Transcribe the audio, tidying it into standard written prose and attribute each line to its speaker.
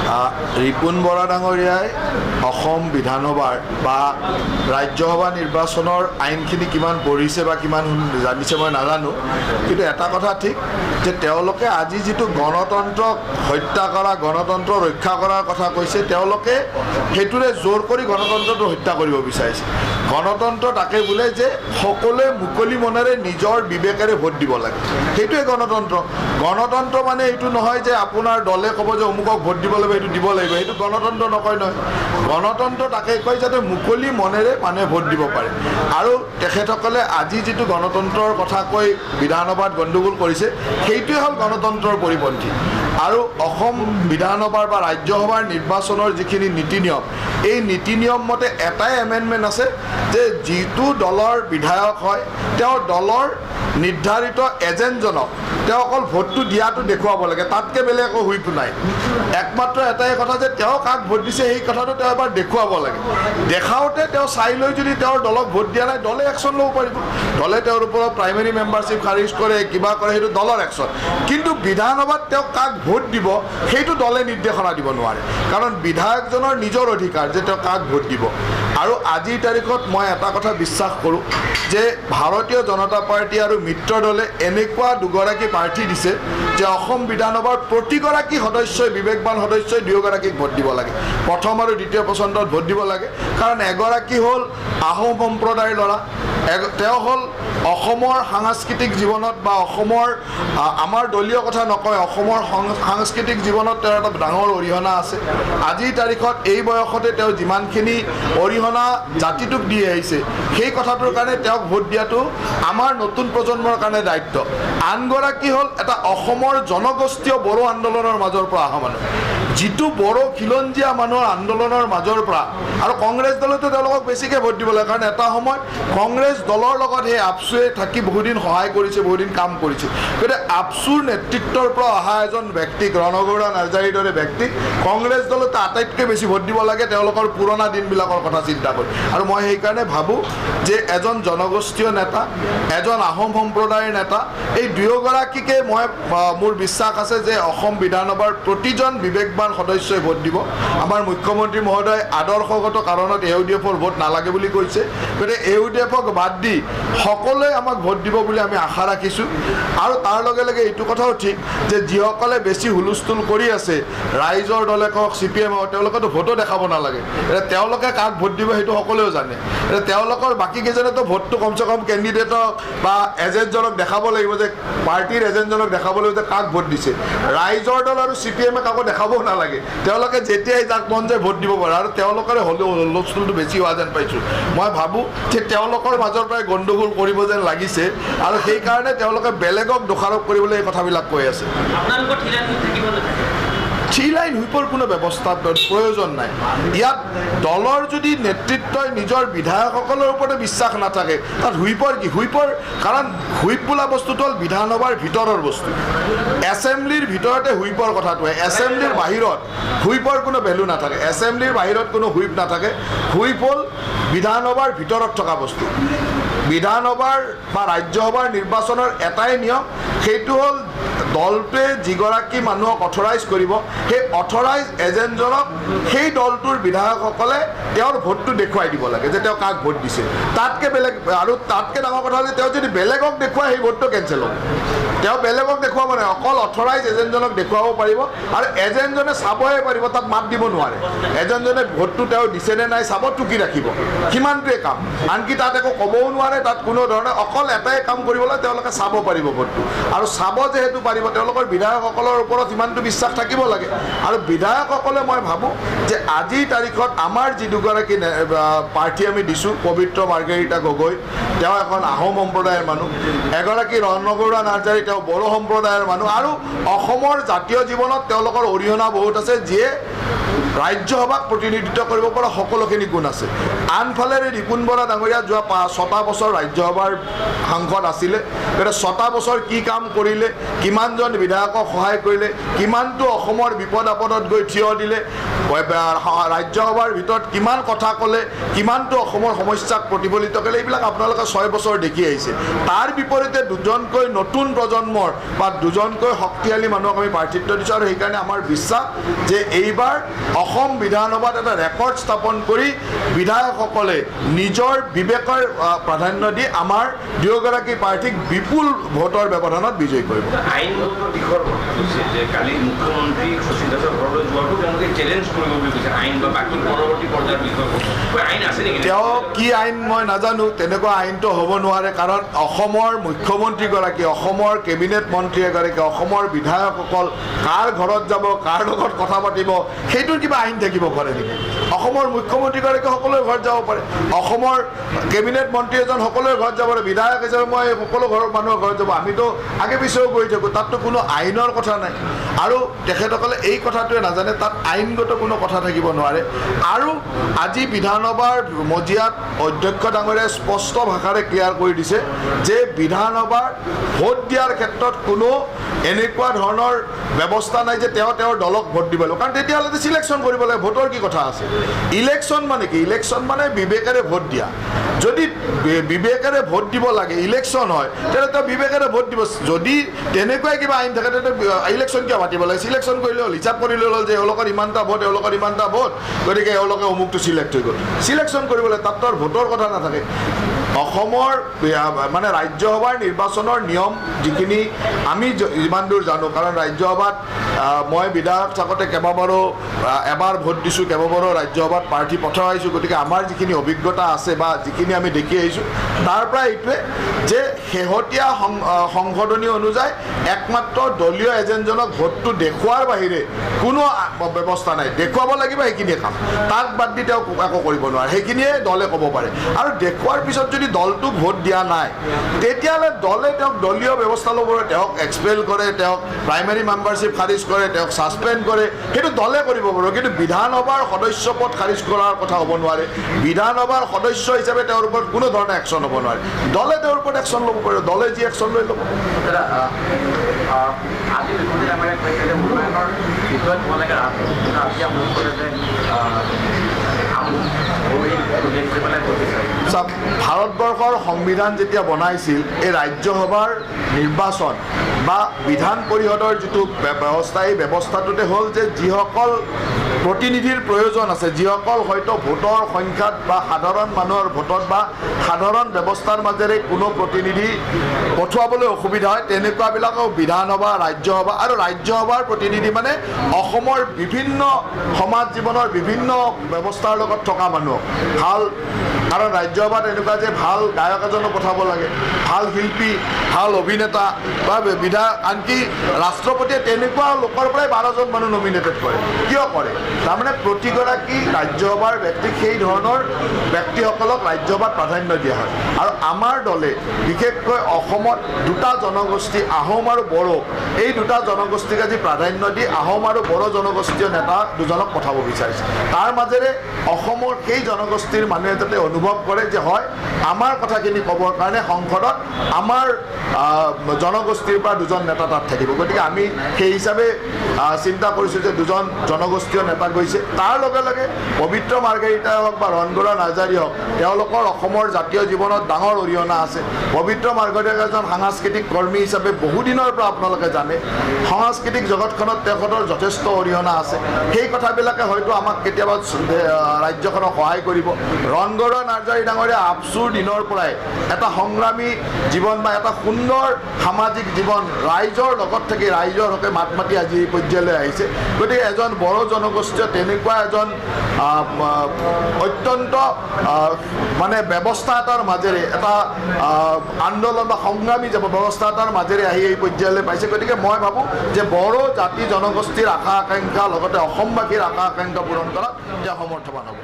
Speaker 1: ৰিপুণ বৰা ডাঙৰীয়াই অসম বিধানসভাৰ বা ৰাজ্যসভা নিৰ্বাচনৰ আইনখিনি কিমান পঢ়িছে বা কিমান জানিছে মই নাজানো, কিন্তু এটা কথা ঠিক যে তেওঁলোকে আজি যিটো গণতন্ত্ৰক হত্যা কৰা, গণতন্ত্ৰ ৰক্ষা কৰাৰ কথা কৈছে, তেওঁলোকে সেইটোৰে জোৰ কৰি গণতন্ত্ৰটো হত্যা কৰিব বিচাৰিছে। গণতন্ত্ৰ তাকে বোলে যে সকলোৱে মুকলি মনেৰে নিজৰ বিবেকেৰে ভোট দিব লাগে, সেইটোৱে গণতন্ত্ৰ। গণতন্ত্ৰ মানে এইটো নহয় যে আপোনাৰ দলে ক'ব যে অমুকক ভোট দিব লাগিব, সেইটো দিব লাগিব, সেইটো গণতন্ত্ৰ নকয় নহয়। গণতন্ত্ৰ তাকে কয় যাতে মুকলি মনেৰে মানুহে ভোট দিব পাৰে। আৰু তেখেতসকলে আজি যিটো গণতন্ত্ৰৰ কথা কৈ বিধানসভাত গণ্ডগোল কৰিছে, সেইটোৱে হ'ল গণতন্ত্ৰৰ পৰিপন্থী। আৰু অসম বিধানসভাৰ বা ৰাজ্যসভাৰ নিৰ্বাচনৰ যিখিনি নীতি নিয়ম, এই নীতি নিয়ম মতে এটাই এমেণ্ডমেণ্ট আছে যে যিটো দলৰ বিধায়ক হয় তেওঁৰ দলৰ নিৰ্ধাৰিত এজেণ্টজনক তেওঁ অকল ভোটটো দিয়াটো দেখুৱাব লাগে, তাতকৈ বেলেগ একো হুইপো নাই। একমাত্ৰ এটাই কথা যে তেওঁ কাক ভোট দিছে সেই কথাটো তেওঁ এবাৰ দেখুৱাব লাগে। দেখাওঁতে তেওঁ চাই লৈ যদি তেওঁৰ দলক ভোট দিয়া নাই, দলে একশ্যন ল'ব পাৰিব। দলে তেওঁৰ ওপৰত প্ৰাইমেৰী মেম্বাৰশ্বিপ খাৰিজ কৰে, কিবা কৰে, সেইটো দলৰ একশ্যন। কিন্তু বিধানসভাত তেওঁ কাক ভোট দিব সেইটো দলে নিৰ্দেশনা দিব নোৱাৰে, কাৰণ বিধায়কজনৰ নিজৰ অধিকাৰ যে তেওঁ কাক ভোট দিব। আৰু আজিৰ তাৰিখত মই এটা কথা বিশ্বাস কৰোঁ যে ভাৰতীয় জনতা পাৰ্টী আৰু মিত্ৰ দলে এনেকুৱা দুগৰাকী প্ৰাৰ্থী দিছে যে অসম বিধানসভাৰ প্ৰতিগৰাকী সদস্যই, বিবেকবান সদস্যই দুয়োগৰাকীক ভোট দিব লাগে, প্ৰথম আৰু দ্বিতীয় পচন্দত ভোট দিব লাগে। কাৰণ এগৰাকী হ'ল আহোম সম্প্ৰদায়ৰ ল'ৰা, তেওঁ হ'ল অসমৰ সাংস্কৃতিক জীৱনত বা অসমৰ, আমাৰ দলীয় কথা নকয়, অসমৰ সাংস্কৃতিক জীৱনত তেওঁৰ এটা ডাঙৰ অৰিহণা আছে। আজিৰ তাৰিখত এই বয়সতে তেওঁ যিমানখিনি অৰিহণা জাতিটোক দি আহিছে, সেই কথাটোৰ কাৰণে তেওঁক ভোট দিয়াটো আমাৰ নতুন প্ৰজন্মৰ কাৰণে দায়িত্ব। আনগৰাকী হ'ল এটা অসমৰ জনগোষ্ঠীয় বড়ো আন্দোলনৰ মাজৰ পৰা অহা মানুহ, যিটো বড়ো খিলঞ্জীয়া মানুহৰ আন্দোলনৰ মাজৰ পৰা। আৰু কংগ্ৰেছ দলেতো তেওঁলোকক বেছিকৈ ভোট দিব লাগে, কাৰণ এটা সময়ত কংগ্ৰেছ দলৰ লগত সেই আপচুৱে থাকি বহুদিন সহায় কৰিছে, বহুদিন কাম কৰিছে। গতিকে আপচুৰ নেতৃত্বৰ পৰা অহা এজন ব্যক্তিক, ৰণগৌড়া নাৰ্জাৰীৰ দৰে ব্যক্তিক কংগ্ৰেছ দলতে আটাইতকৈ বেছি ভোট দিব লাগে, তেওঁলোকৰ পুৰণা দিনবিলাকৰ কথা চিন্তা কৰি। আৰু মই সেইকাৰণে ভাবোঁ যে এজন জনগোষ্ঠীয় নেতা, এজন আহোম সম্প্ৰদায়ৰ নেতা, এই দুয়োগৰাকীকে মোৰ বিশ্বাস আছে যে অসম বিধানসভাৰ প্ৰতিজন বিবেকবান সদস্যই ভোট দিব। আমাৰ মুখ্যমন্ত্ৰী মহোদয় আদৰ্শগত কাৰণত AUDF-ৰ ভোট নালাগে বুলি কৈছে, গতিকে AUDF-ক বাদ দি সকলোৱে আমাক ভোট দিব বুলি আমি আশা ৰাখিছোঁ। আৰু তাৰ লগে লগে এইটো কথাও ঠিক যে যিসকলে বেছি হুলস্থুল কৰি আছে, ৰাইজৰ দলে কওক, CPM হওক, তেওঁলোকেতো ভোটো দেখাব নালাগে। এতিয়া তেওঁলোকে কাক ভোট দিব সেইটো সকলোৱেও জানে। এতিয়া তেওঁলোকৰ বাকীকেইজনেতো ভোটটো কমচে কম কেণ্ডিডেটক বা এজেণ্টজনক দেখাব লাগিব, যে পাৰ্টীৰ এজেণ্টজনক দেখাব লাগিব যে কাক ভোট দিছে। ৰাইজৰ দল আৰু CPM-এ কাকো দেখাবও নালাগে, তেওঁলোকে যেতিয়াই যাক মন যায় ভোট দিব পাৰে। আৰু তেওঁলোকৰে হুলস্থুলটো বেছি হোৱা যেন পাইছোঁ। মই ভাবোঁ যে তেওঁলোকৰ মাজৰ পৰাই গণ্ডগোল কৰিব যেন লাগিছে, আৰু সেইকাৰণে তেওঁলোকে বেলেগক দোষাৰোপ কৰিবলৈ এই কথাবিলাক কৈ আছে। থ্ৰী লাইন হুইপৰ কোনো ব্যৱস্থা প্ৰয়োজন নাই। ইয়াত দলৰ যদি নেতৃত্বই নিজৰ বিধায়কসকলৰ ওপৰতে বিশ্বাস নাথাকে, তাত হুইপৰ কি? কাৰণ হুইপ বোলা বস্তুটো হ'ল বিধানসভাৰ ভিতৰৰ বস্তু। এছেম্বলিৰ ভিতৰতে হুইপৰ কথাটো হয়, এছেম্বলিৰ বাহিৰত হুইপৰ কোনো ভেলু নাথাকে, এছেম্বলিৰ বাহিৰত কোনো হুইপ নাথাকে। হুইপ হ'ল বিধানসভাৰ ভিতৰত থকা বস্তু। বিধানসভাৰ বা ৰাজ্যসভাৰ নিৰ্বাচনৰ এটাই নিয়ম, সেইটো হ'ল দলটোৱে যিগৰাকী মানুহক অথৰাইজ কৰিব, সেই অথৰাইজ এজেণ্টজনক সেই দলটোৰ বিধায়কসকলে তেওঁৰ ভোটটো দেখুৱাই দিব লাগে যে তেওঁ কাক ভোট দিছে। তাতকৈ বেলেগ, আৰু তাতকৈ ডাঙৰ কথা হ'লে তেওঁ যদি বেলেগক দেখুৱাই সেই ভোটটো কেঞ্চেল হ'ব। তেওঁ বেলেগক দেখুৱাব নোৱাৰে, অকল অথৰাইজ এজেণ্টজনক দেখুৱাব পাৰিব, আৰু এজেণ্টজনে চাবহে পাৰিব, তাত মাত দিব নোৱাৰে। এজেণ্টজনে ভোটটো তেওঁ দিছেনে নাই চাব, টুকি ৰাখিব, সিমানটোৱে কাম। আনকি তাত একো ক'বও নোৱাৰে, তাত কোনো ধৰণে অকল এটাই কাম কৰিবলৈ তেওঁলোকে চাব পাৰিব ভোটটো। আৰু চাব যিহেতু পাৰিব, তেওঁলোকৰ বিধায়কসকলৰ ওপৰত ইমানটো বিশ্বাস থাকিব লাগে। আৰু বিধায়কসকলে মই ভাবোঁ যে আজিৰ তাৰিখত আমাৰ যি দুগৰাকী প্ৰাৰ্থী আমি দিছোঁ, পবিত্ৰ মাৰ্গেৰিটা গগৈ, তেওঁ এখন আহোম সম্প্ৰদায়ৰ মানুহ, এগৰাকী ৰণগৌড়া নাৰ্জাৰী, তেওঁ বড়ো সম্প্ৰদায়ৰ মানুহ, আৰু অসমৰ জাতীয় জীৱনত তেওঁলোকৰ অৰিহণা বহুত আছে, যিয়ে ৰাজ্যসভাক প্ৰতিনিধিত্ব কৰিব পৰা সকলোখিনি গুণ আছে। আনফালে ৰিপুণ বৰা ডাঙৰীয়া যোৱা 6টা বছৰ ৰাজ্যসভাৰ সাংসদ আছিলে, গতিকে 6টা বছৰ কি কাম কৰিলে, কিমানজন বিধায়কক সহায় কৰিলে, কিমানটো অসমৰ বিপদ আপদত গৈ থিয় দিলে, ৰাজ্যসভাৰ ভিতৰত কিমান কথা ক'লে, কিমানটো অসমৰ সমস্যাক প্ৰতিফলিত কৰিলে, এইবিলাক আপোনালোকে 6 বছৰ দেখি আহিছে। তাৰ বিপৰীতে দুজনকৈ নতুন প্ৰজন্মৰ বা দুজনকৈ শক্তিশালী মানুহক আমি প্ৰাৰ্থিত্ব দিছোঁ, আৰু সেইকাৰণে আমাৰ বিশ্বাস যে এইবাৰ অসম বিধানসভাত এটা ৰেকৰ্ড স্থাপন কৰি বিধায়কসকলে নিজৰ বিবেকৰ প্ৰাধান্য দি আমাৰ দুয়োগৰাকী প্ৰাৰ্থীক বিপুল ভোটৰ ব্যৱধানত বিজয়ী কৰিব।
Speaker 2: আইনগত দিশৰ কথা কৈছে যে কালি মুখ্যমন্ত্ৰী শশী দাসৰ ঘৰলৈ যোৱাটো তেওঁলোকে চেলেঞ্জ কৰিব বুলি কৈছে, আইন বা বাকী পৰৱৰ্তী পৰ্যায়ৰ বিষয় আইন আছে নেকি?
Speaker 1: তেওঁ কি আইন মই নাজানো, তেনেকুৱা আইনটো হ'ব নোৱাৰে, কাৰণ অসমৰ মুখ্যমন্ত্ৰীগৰাকী, অসমৰ কেবিনেট মন্ত্ৰী এগৰাকী, অসমৰ বিধায়কসকল কাৰ ঘৰত যাব, কাৰ লগত কথা পাতিব, সেইটোৰ কিবা আইন থাকিব পাৰে নেকি? অসমৰ মুখ্যমন্ত্ৰীগৰাকী সকলোৰে ঘৰত যাব পাৰে, অসমৰ কেবিনেট মন্ত্ৰী এজন সকলোৰে ঘৰত যাব পাৰে, বিধায়ক হিচাপে মই সকলো ঘৰৰ মানুহৰ ঘৰত যাব, আমিতো আগে পিছেও গৈ থাকোঁ, তাততো কোনো আইনৰ কথা নাই। আৰু তেখেতসকলে এই কথাটোৱে নাজানে তাত আইনগত কোনো কথা থাকিব নোৱাৰে। আৰু আজি বিধানসভাৰ মজিয়াত অধ্যক্ষ ডাঙৰীয়াই স্পষ্ট ভাষাৰে ক্লিয়াৰ কৰি দিছে যে বিধানসভাৰ ভোট দিয়াৰ ক্ষেত্ৰত কোনো এনেকুৱা ধৰণৰ ব্যৱস্থা নাই যে তেওঁৰ দলক ভোট দিব লাগিব, কাৰণ তেতিয়াহ'লে চিলেকশ্যন কৰিব লাগে, ভোটৰ কি কথা আছে? ইলেকশ্যন মানে কি? ইলেকশ্যন মানে বিবেকেৰে ভোট দিয়া। যদি বিবেকেৰে ভোট দিব লাগে, ইলেকশ্যন হয়, তেতিয়াহ'লে তেওঁ বিবেকেৰে ভোট দিব। যদি তেনেকুৱাই কিবা আইন থাকে তেতিয়া ইলেকশ্যন কিয় পাতিব লাগে? চিলেকশ্যন কৰিলে হ'ল, হিচাপ কৰিলে হ'ল যে এওঁলোকৰ ইমানটা ভোট, এওঁলোকৰ ইমানটা ভোট, গতিকে এওঁলোকে অমুকটো চিলেক্ট হৈ গ'ল। চিলেকশ্যন কৰিবলৈ তাত ভোটৰ কথা নাথাকে। অসমৰ মানে ৰাজ্যসভাৰ নিৰ্বাচনৰ নিয়ম যিখিনি আমি যিমান দূৰ জানো, কাৰণ ৰাজ্যসভাত মই বিধায়ক থাকোঁতে কেইবাবাৰো এবাৰ ভোট দিছোঁ, কেইবাবাৰো ৰাজ্যসভাত প্ৰাৰ্থী পঠোৱাইছোঁ, গতিকে আমাৰ যিখিনি অভিজ্ঞতা আছে বা যিখিনি আমি দেখি আহিছোঁ তাৰ পৰা এইটোৱে যে শেহতীয়া সংশোধনী অনুযায়ী একমাত্ৰ দলীয় এজেণ্টজনক ভোটটো দেখুওৱাৰ বাহিৰে কোনো ব্যৱস্থা নাই। দেখুৱাব লাগিব সেইখিনিয়ে কাম, তাক বাদ দি তেওঁ একো কৰিব নোৱাৰে, সেইখিনিয়ে দলে ক'ব পাৰে। আৰু দেখুওৱাৰ পিছত যদি দলটোক ভোট দিয়া নাই তেতিয়াহ'লে দলে তেওঁক দলীয় ব্যৱস্থা ল'ব, তেওঁক এক্সপেল কৰে, তেওঁক প্ৰাইমেৰী মেম্বাৰশ্বিপ খাৰিজ কৰে, তেওঁক ছাছপেণ্ড কৰে, সেইটো দলে কৰিব পাৰিব। কিন্তু বিধানসভাৰ সদস্য পদ খাৰিজ কৰাৰ কথা হ'ব নোৱাৰে, বিধানসভাৰ সদস্য হিচাপে তেওঁৰ ওপৰত কোনো ধৰণৰ একশ্যন হ'ব নোৱাৰে, দলে তেওঁৰ ওপৰত একশ্যন ল'ব পাৰিব, দলে যি একশ্যন লৈ ল'ব।
Speaker 2: আজি বিপুল ডাঙৰীয়াই কৈছে যে উন্নয়নৰ বিষয়ত তোমালোকে ৰাজনীতি কৰে যে
Speaker 1: ভাৰতবৰ্ষৰ সংবিধান যেতিয়া বনাইছিল, এই ৰাজ্যসভাৰ নিৰ্বাচন বা বিধান পৰিষদৰ যিটো ব্যৱস্থা, এই ব্যৱস্থাটোতে হ'ল যে যিসকল প্ৰতিনিধিৰ প্ৰয়োজন আছে, যিসকল হয়তো ভোটৰ সংখ্যাত বা সাধাৰণ মানুহৰ ভোটত বা সাধাৰণ ব্যৱস্থাৰ মাজেৰে কোনো প্ৰতিনিধি পঠোৱাবলৈ অসুবিধা হয়, তেনেকুৱাবিলাকক বিধানসভা, ৰাজ্যসভা আৰু ৰাজ্যসভাৰ প্ৰতিনিধি মানে অসমৰ বিভিন্ন সমাজ জীৱনৰ বিভিন্ন ব্যৱস্থাৰ লগত থকা মানুহক ভাল, কাৰণ ৰাজ্যসভাত এনেকুৱা যে ভাল গায়ক এজনো পঠাব লাগে, ভাল শিল্পী, ভাল অভিনেতা বা বিধায়ক, আনকি ৰাষ্ট্ৰপতিয়ে তেনেকুৱা লোকৰ পৰাই 12জন মানুহ নমিনেটেড কৰে। কিয় কৰে? তাৰমানে প্ৰতিগৰাকী ৰাজ্যসভাৰ ব্যক্তিক সেই ধৰণৰ ব্যক্তিসকলক ৰাজ্যসভাত প্ৰাধান্য দিয়া হয়। আৰু আমাৰ দলে বিশেষকৈ অসমত দুটা জনগোষ্ঠী, আহোম আৰু বড়ো, এই দুটা জনগোষ্ঠীক আজি প্ৰাধান্য দি আহোম আৰু বড়ো জনগোষ্ঠীয় নেতা দুজনক পঠাব বিচাৰিছে। তাৰ মাজেৰে অসমৰ সেই জনগোষ্ঠীৰ মানুহে যাতে অনুভৱ কৰে যে হয়, আমাৰ কথাখিনি ক'বৰ কাৰণে সংসদত আমাৰ জনগোষ্ঠীৰ পৰা দুজন নেতা তাত থাকিব। গতিকে আমি সেই হিচাপে চিন্তা কৰিছোঁ যে দুজন জনগোষ্ঠীয় নেতা গৈছে। তাৰ লগে লগে পবিত্ৰ মাৰ্ঘেৰিটাই হওক বা ৰণগৌৰা নাৰ্জাৰী হওক, তেওঁলোকৰ অসমৰ জাতীয় জীৱনত ডাঙৰ অৰিহণা আছে। পবিত্ৰ মাৰ্ঘেৰিটা এজন সাংস্কৃতিক কৰ্মী হিচাপে বহুদিনৰ পৰা আপোনালোকে জানে, সাংস্কৃতিক জগতখনত তেখেতৰ যথেষ্ট অৰিহণা আছে। সেই কথাবিলাকে হয়তো আমাক কেতিয়াবা ৰাজ্যখনক সহায় কৰিব। ৰণগৌৰা নাৰ্জাৰী ডাঙৰীয়া আপচুৰ দিনৰ পৰাই এটা সংগ্ৰামী জীৱন বা এটা সুন্দৰ সামাজিক জীৱন, ৰাইজৰ লগত থাকি ৰাইজৰ হকে মাত মাতি আজি এই পৰ্যায়লৈ আহিছে। গতিকে এজন বড়ো জনগোষ্ঠীয় তেনেকুৱা এজন অত্যন্ত মানে ব্যৱস্থা এটাৰ মাজেৰে, এটা আন্দোলন বা সংগ্ৰামী ব্যৱস্থা এটাৰ মাজেৰে আহি এই পৰ্যায়লৈ পাইছে। গতিকে মই ভাবোঁ যে বড়ো জাতি জনগোষ্ঠীৰ আশা আকাংক্ষা লগতে অসমবাসীৰ আশা আকাংক্ষা পূৰণ কৰাত তেওঁ সমৰ্থবান হ'ব।